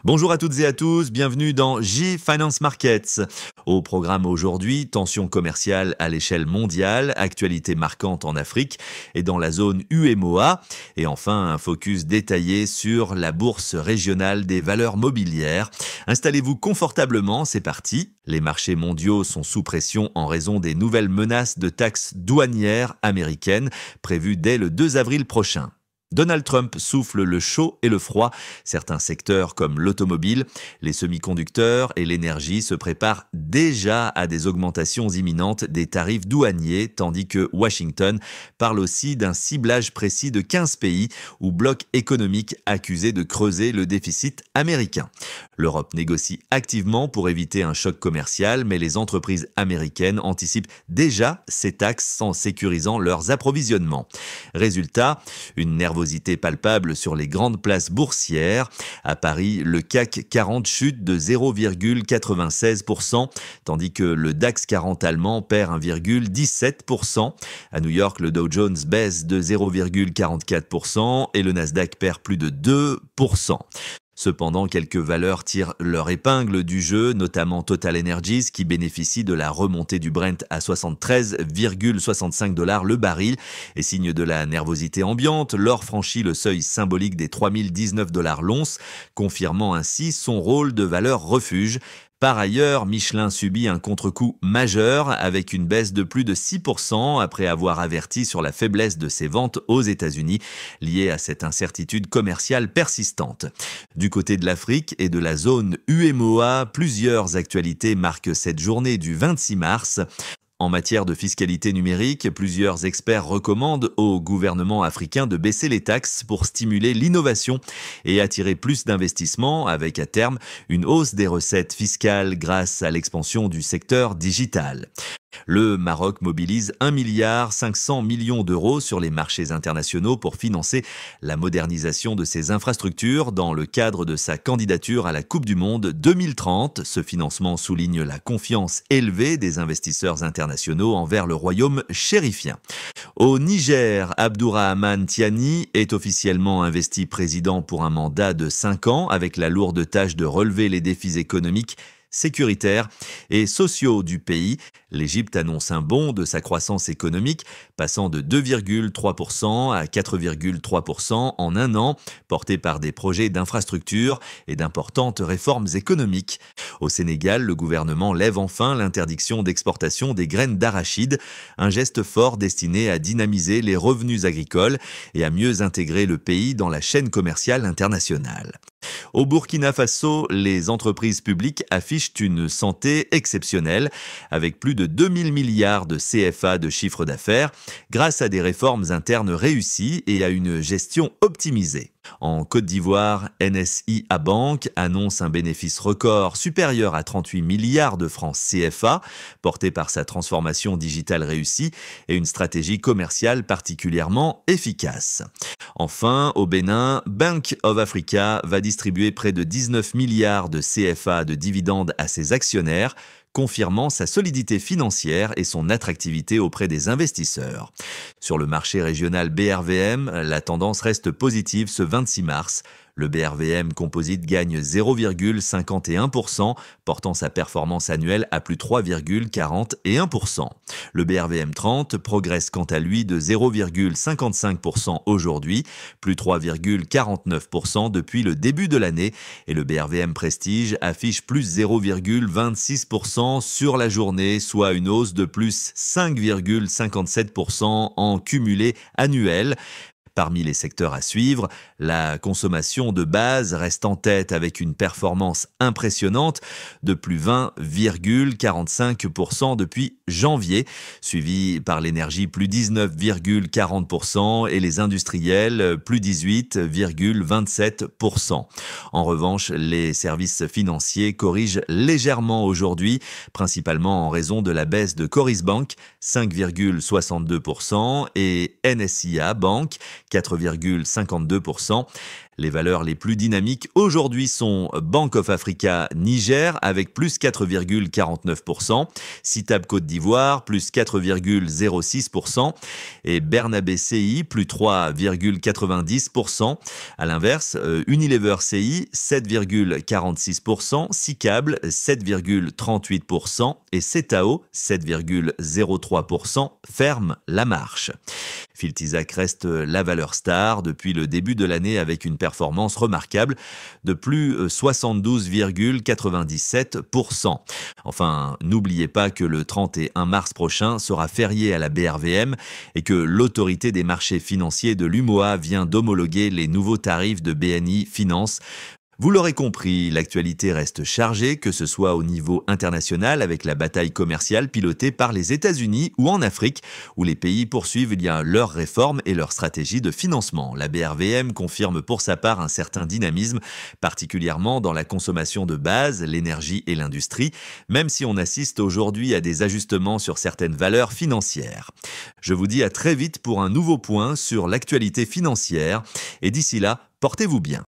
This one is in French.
Bonjour à toutes et à tous, bienvenue dans J-Finance Markets. Au programme aujourd'hui, tensions commerciales à l'échelle mondiale, actualité marquante en Afrique et dans la zone UMOA. Et enfin, un focus détaillé sur la bourse régionale des valeurs mobilières. Installez-vous confortablement, c'est parti. Les marchés mondiaux sont sous pression en raison des nouvelles menaces de taxes douanières américaines prévues dès le 2 avril prochain. Donald Trump souffle le chaud et le froid. Certains secteurs comme l'automobile, les semi-conducteurs et l'énergie se préparent déjà à des augmentations imminentes des tarifs douaniers, tandis que Washington parle aussi d'un ciblage précis de 15 pays ou blocs économiques accusés de creuser le déficit américain. L'Europe négocie activement pour éviter un choc commercial, mais les entreprises américaines anticipent déjà ces taxes en sécurisant leurs approvisionnements. Résultat, une nervosité palpable sur les grandes places boursières. À Paris, le CAC 40 chute de 0,96%, tandis que le DAX 40 allemand perd 1,17%. À New York, le Dow Jones baisse de 0,44% et le Nasdaq perd plus de 2%. Cependant, quelques valeurs tirent leur épingle du jeu, notamment Total Energies qui bénéficie de la remontée du Brent à 73,65 $ le baril. Et signe de la nervosité ambiante, l'or franchit le seuil symbolique des 3019 $ l'once, confirmant ainsi son rôle de valeur refuge. Par ailleurs, Michelin subit un contre-coup majeur avec une baisse de plus de 6% après avoir averti sur la faiblesse de ses ventes aux États-Unis liée à cette incertitude commerciale persistante. Du côté de l'Afrique et de la zone UMOA, plusieurs actualités marquent cette journée du 26 mars. En matière de fiscalité numérique, plusieurs experts recommandent au gouvernement africain de baisser les taxes pour stimuler l'innovation et attirer plus d'investissements avec à terme une hausse des recettes fiscales grâce à l'expansion du secteur digital. Le Maroc mobilise 1,5 milliard d'euros sur les marchés internationaux pour financer la modernisation de ses infrastructures dans le cadre de sa candidature à la Coupe du Monde 2030. Ce financement souligne la confiance élevée des investisseurs internationaux envers le royaume chérifien. Au Niger, Abdourahmane Tiani est officiellement investi président pour un mandat de 5 ans avec la lourde tâche de relever les défis économiques, sécuritaires et sociaux du pays. L'Égypte annonce un bond de sa croissance économique, passant de 2,3% à 4,3% en un an, porté par des projets d'infrastructure et d'importantes réformes économiques. Au Sénégal, le gouvernement lève enfin l'interdiction d'exportation des graines d'arachide, un geste fort destiné à dynamiser les revenus agricoles et à mieux intégrer le pays dans la chaîne commerciale internationale. Au Burkina Faso, les entreprises publiques affichent une santé exceptionnelle, avec plus de 2000 milliards de CFA de chiffre d'affaires, grâce à des réformes internes réussies et à une gestion optimisée. En Côte d'Ivoire, NSIA Bank annonce un bénéfice record supérieur à 38 milliards de francs CFA, porté par sa transformation digitale réussie et une stratégie commerciale particulièrement efficace. Enfin, au Bénin, Bank of Africa va distribuer près de 19 milliards de CFA de dividendes à ses actionnaires, confirmant sa solidité financière et son attractivité auprès des investisseurs. Sur le marché régional BRVM, la tendance reste positive ce 26 mars. Le BRVM Composite gagne 0,51%, portant sa performance annuelle à plus 3,41%. Le BRVM 30 progresse quant à lui de 0,55% aujourd'hui, plus 3,49% depuis le début de l'année, et le BRVM Prestige affiche plus 0,26% sur la journée, soit une hausse de plus 5,57% en cumulé annuel. Parmi les secteurs à suivre, la consommation de base reste en tête avec une performance impressionnante de plus 20,45% depuis janvier, suivi par l'énergie plus 19,40% et les industriels plus 18,27%. En revanche, les services financiers corrigent légèrement aujourd'hui, principalement en raison de la baisse de Coris Bank, 5,62%, et NSIA Bank, 4,52%. Les valeurs les plus dynamiques aujourd'hui sont Bank of Africa Niger avec plus 4,49%, Citab Côte d'Ivoire plus 4,06% et Bernabé CI plus 3,90%. À l'inverse, Unilever CI 7,46%, Sicable 7,38% et Cetao 7,03% ferment la marche. Filtisac reste la valeur star depuis le début de l'année avec une performance remarquable de plus 72,97%. Enfin, n'oubliez pas que le 31 mars prochain sera férié à la BRVM et que l'autorité des marchés financiers de l'UMOA vient d'homologuer les nouveaux tarifs de BNI Finance. Vous l'aurez compris, l'actualité reste chargée, que ce soit au niveau international avec la bataille commerciale pilotée par les États-Unis ou en Afrique, où les pays poursuivent leurs réformes et leurs stratégies de financement. La BRVM confirme pour sa part un certain dynamisme, particulièrement dans la consommation de base, l'énergie et l'industrie, même si on assiste aujourd'hui à des ajustements sur certaines valeurs financières. Je vous dis à très vite pour un nouveau point sur l'actualité financière, et d'ici là, portez-vous bien.